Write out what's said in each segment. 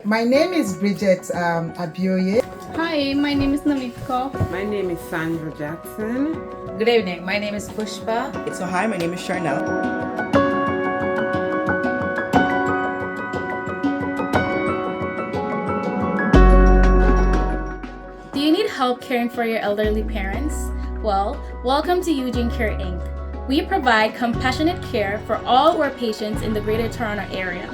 My name is Bridget Abioye. Hi, my name is Namika. My name is Sandra Jackson. Good evening, my name is Pushpa. So hi, my name is Charnel. Do you need help caring for your elderly parents? Well, welcome to Eugene Care Inc. We provide compassionate care for all our patients in the Greater Toronto Area.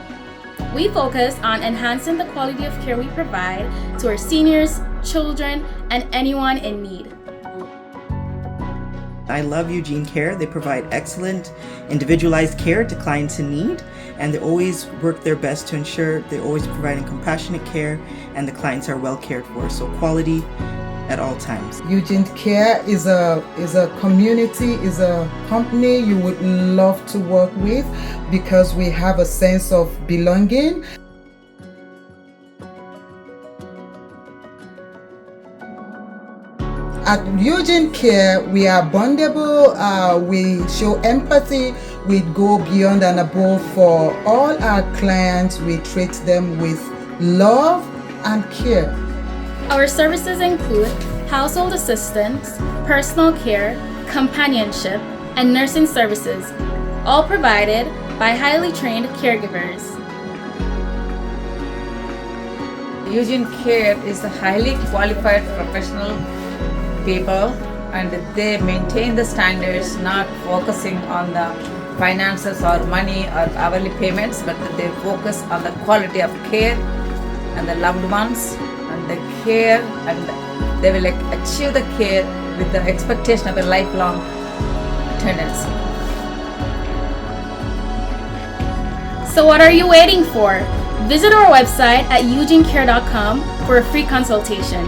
We focus on enhancing the quality of care we provide to our seniors, children, and anyone in need. I love Eugene Care. They provide excellent individualized care to clients in need, and they always work their best to ensure they're always providing compassionate care and the clients are well cared for. So quality at all times. Eugene Care is a community, is a company you would love to work with because we have a sense of belonging. At Eugene Care, we are bondable, we show empathy, we go beyond and above for all our clients. We treat them with love and care. Our services include household assistance, personal care, companionship, and nursing services, all provided by highly trained caregivers. Eugene Care is a highly qualified professional people, and they maintain the standards, not focusing on the finances or money or hourly payments, but they focus on the quality of care and the loved ones and the care, and they will achieve the care with the expectation of a lifelong attendance. So what are you waiting for? Visit our website at eugenecare.com for a free consultation.